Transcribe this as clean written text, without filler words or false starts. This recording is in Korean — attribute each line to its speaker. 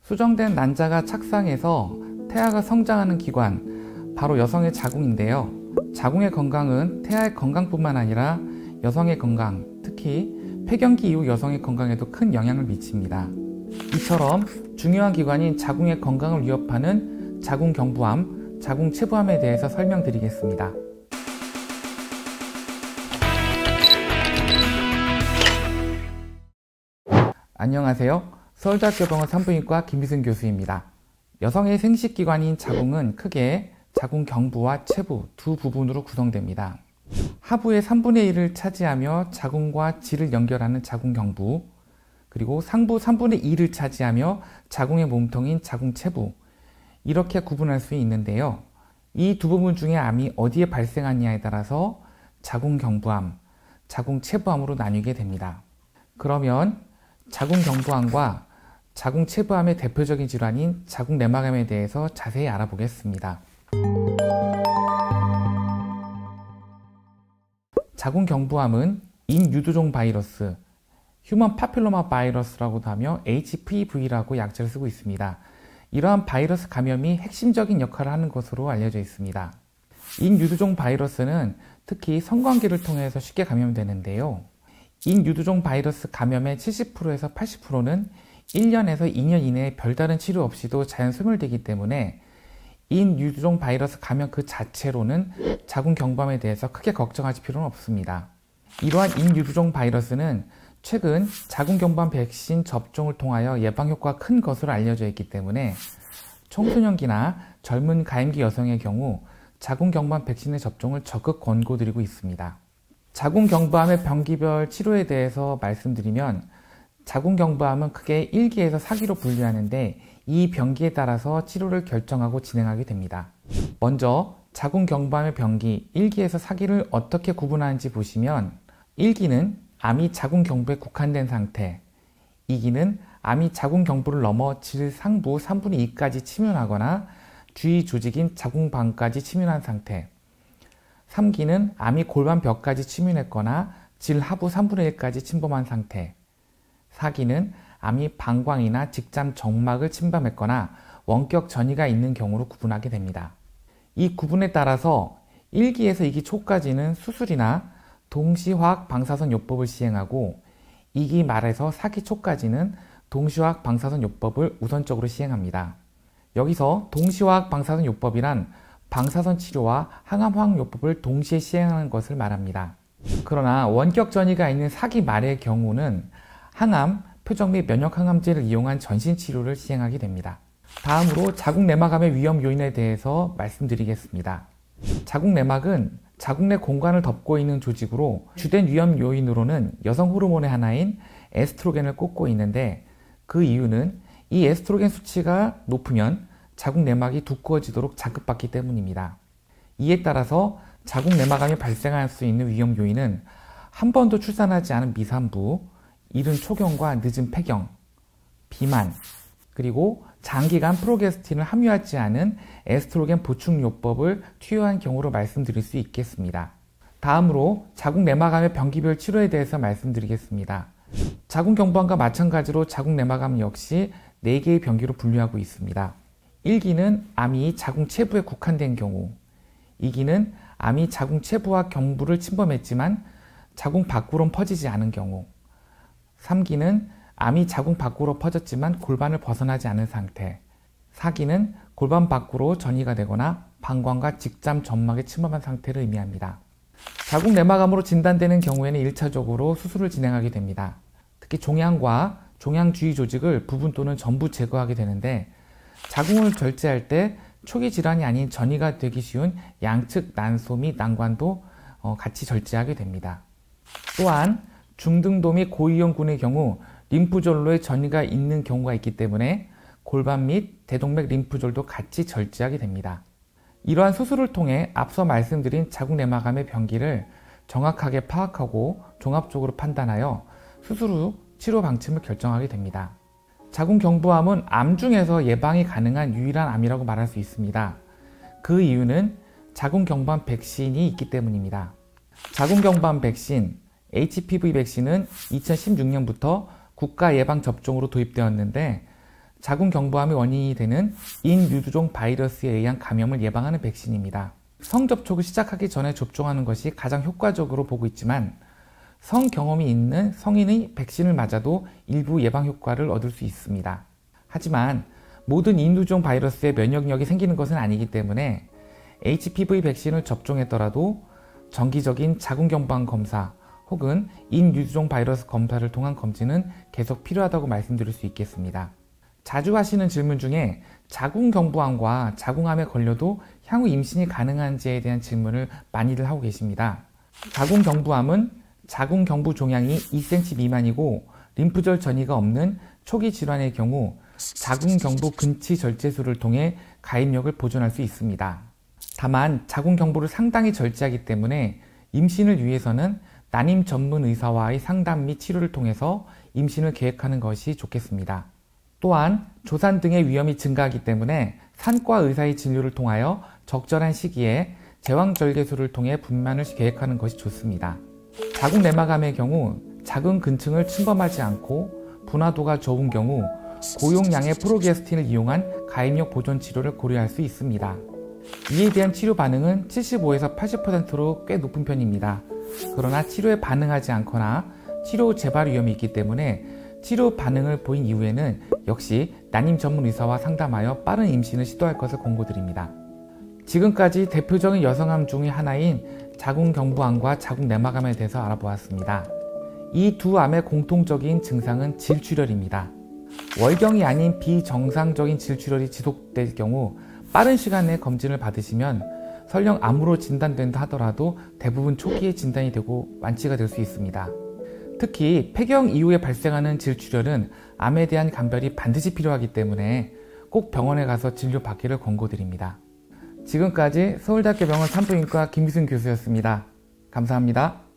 Speaker 1: 수정된 난자가 착상해서 태아가 성장하는 기관, 바로 여성의 자궁인데요. 자궁의 건강은 태아의 건강뿐만 아니라 여성의 건강, 특히 폐경기 이후 여성의 건강에도 큰 영향을 미칩니다. 이처럼 중요한 기관인 자궁의 건강을 위협하는 자궁경부암, 자궁체부암에 대해서 설명드리겠습니다. 안녕하세요. 서울대학교병원 산부인과 김희승 교수입니다. 여성의 생식기관인 자궁은 크게 자궁경부와 체부 두 부분으로 구성됩니다. 하부의 3분의 1을 차지하며 자궁과 질을 연결하는 자궁경부, 그리고 상부 3분의 2를 차지하며 자궁의 몸통인 자궁체부, 이렇게 구분할 수 있는데요. 이 두 부분 중에 암이 어디에 발생하느냐에 따라서 자궁경부암, 자궁체부암으로 나뉘게 됩니다. 그러면 자궁경부암과 자궁체부암의 대표적인 질환인 자궁내막암에 대해서 자세히 알아보겠습니다. 자궁경부암은 인유두종 바이러스, 휴먼 파필로마 바이러스라고도 하며 HPV라고 약자를 쓰고 있습니다. 이러한 바이러스 감염이 핵심적인 역할을 하는 것으로 알려져 있습니다. 인유두종 바이러스는 특히 성관계를 통해서 쉽게 감염되는데요. 인유두종 바이러스 감염의 70%에서 80%는 1년에서 2년 이내에 별다른 치료 없이도 자연 소멸되기 때문에 인유두종 바이러스 감염 그 자체로는 자궁경부암에 대해서 크게 걱정하실 필요는 없습니다. 이러한 인유두종 바이러스는 최근 자궁경부암 백신 접종을 통하여 예방 효과가 큰 것으로 알려져 있기 때문에 청소년기나 젊은 가임기 여성의 경우 자궁경부암 백신의 접종을 적극 권고드리고 있습니다. 자궁경부암의 병기별 치료에 대해서 말씀드리면 자궁경부암은 크게 1기에서 4기로 분류하는데 이 병기에 따라서 치료를 결정하고 진행하게 됩니다. 먼저 자궁경부암의 병기 1기에서 4기를 어떻게 구분하는지 보시면 1기는 암이 자궁경부에 국한된 상태, 2기는 암이 자궁경부를 넘어 질 상부 3분의 2까지 침윤하거나 주위 조직인 자궁방까지 침윤한 상태, 3기는 암이 골반벽까지 침윤했거나 질 하부 3분의 1까지 침범한 상태, 4기는 암이 방광이나 직장 정막을 침범했거나 원격 전이가 있는 경우로 구분하게 됩니다. 이 구분에 따라서 1기에서 2기 초까지는 수술이나 동시화학 방사선 요법을 시행하고 2기 말에서 4기 초까지는 동시화학 방사선 요법을 우선적으로 시행합니다. 여기서 동시화학 방사선 요법이란 방사선 치료와 항암화학 요법을 동시에 시행하는 것을 말합니다. 그러나 원격 전이가 있는 4기 말의 경우는 항암, 표적 및 면역항암제를 이용한 전신치료를 시행하게 됩니다. 다음으로 자궁내막암의 위험 요인에 대해서 말씀드리겠습니다. 자궁내막은 자궁 내 공간을 덮고 있는 조직으로 주된 위험 요인으로는 여성 호르몬의 하나인 에스트로겐을 꼽고 있는데 그 이유는 이 에스트로겐 수치가 높으면 자궁내막이 두꺼워지도록 자극받기 때문입니다. 이에 따라서 자궁내막암이 발생할 수 있는 위험 요인은 한 번도 출산하지 않은 미산부, 이른 초경과 늦은 폐경, 비만, 그리고 장기간 프로게스틴을 함유하지 않은 에스트로겐 보충요법을 투여한 경우로 말씀드릴 수 있겠습니다. 다음으로 자궁내막암의 병기별 치료에 대해서 말씀드리겠습니다. 자궁경부암과 마찬가지로 자궁내막암 역시 4개의 병기로 분류하고 있습니다. 1기는 암이 자궁체부에 국한된 경우, 2기는 암이 자궁체부와 경부를 침범했지만 자궁 밖으로 퍼지지 않은 경우, 3기는 암이 자궁 밖으로 퍼졌지만 골반을 벗어나지 않은 상태, 4기는 골반 밖으로 전이가 되거나 방광과 직장 점막에 침범한 상태를 의미합니다. 자궁내막암으로 진단되는 경우에는 1차적으로 수술을 진행하게 됩니다. 특히 종양과 종양 주위 조직을 부분 또는 전부 제거하게 되는데 자궁을 절제할 때 초기 질환이 아닌 전이가 되기 쉬운 양측 난소 및 난관도 같이 절제하게 됩니다. 또한 중등도 및 고위험군의 경우 림프절로에 전이가 있는 경우가 있기 때문에 골반 및 대동맥 림프절도 같이 절제하게 됩니다. 이러한 수술을 통해 앞서 말씀드린 자궁내막암의 병기를 정확하게 파악하고 종합적으로 판단하여 수술 후 치료 방침을 결정하게 됩니다. 자궁경부암은 암 중에서 예방이 가능한 유일한 암이라고 말할 수 있습니다. 그 이유는 자궁경부암 백신이 있기 때문입니다. 자궁경부암 백신, HPV 백신은 2016년부터 국가 예방접종으로 도입되었는데 자궁경부암의 원인이 되는 인유두종 바이러스에 의한 감염을 예방하는 백신입니다. 성접촉을 시작하기 전에 접종하는 것이 가장 효과적으로 보고 있지만 성경험이 있는 성인의 백신을 맞아도 일부 예방 효과를 얻을 수 있습니다. 하지만 모든 인유두종 바이러스에 면역력이 생기는 것은 아니기 때문에 HPV 백신을 접종했더라도 정기적인 자궁경부암 검사 혹은 인유두종 바이러스 검사를 통한 검진은 계속 필요하다고 말씀드릴 수 있겠습니다. 자주 하시는 질문 중에 자궁경부암과 자궁암에 걸려도 향후 임신이 가능한지에 대한 질문을 많이들 하고 계십니다. 자궁경부암은 자궁경부 종양이 2cm 미만이고 림프절 전이가 없는 초기 질환의 경우 자궁경부 근치 절제술을 통해 가입력을 보존할 수 있습니다. 다만 자궁경부를 상당히 절제하기 때문에 임신을 위해서는 난임 전문 의사와의 상담 및 치료를 통해서 임신을 계획하는 것이 좋겠습니다. 또한 조산 등의 위험이 증가하기 때문에 산과 의사의 진료를 통하여 적절한 시기에 제왕절개술을 통해 분만을 계획하는 것이 좋습니다. 자궁내막암의 경우 자궁 근층을 침범하지 않고 분화도가 좋은 경우 고용량의 프로게스틴을 이용한 가입력 보존 치료를 고려할 수 있습니다. 이에 대한 치료 반응은 75에서 80%로 꽤 높은 편입니다. 그러나 치료에 반응하지 않거나 치료 재발 위험이 있기 때문에 치료 반응을 보인 이후에는 역시 난임 전문 의사와 상담하여 빠른 임신을 시도할 것을 권고드립니다. 지금까지 대표적인 여성암 중의 하나인 자궁경부암과 자궁내막암에 대해서 알아보았습니다. 이 두 암의 공통적인 증상은 질출혈입니다. 월경이 아닌 비정상적인 질출혈이 지속될 경우 빠른 시간 내에 검진을 받으시면 설령 암으로 진단된다 하더라도 대부분 초기에 진단이 되고 완치가 될 수 있습니다. 특히 폐경 이후에 발생하는 질출혈은 암에 대한 감별이 반드시 필요하기 때문에 꼭 병원에 가서 진료받기를 권고드립니다. 지금까지 서울대학교 병원 산부인과 김기순 교수였습니다. 감사합니다.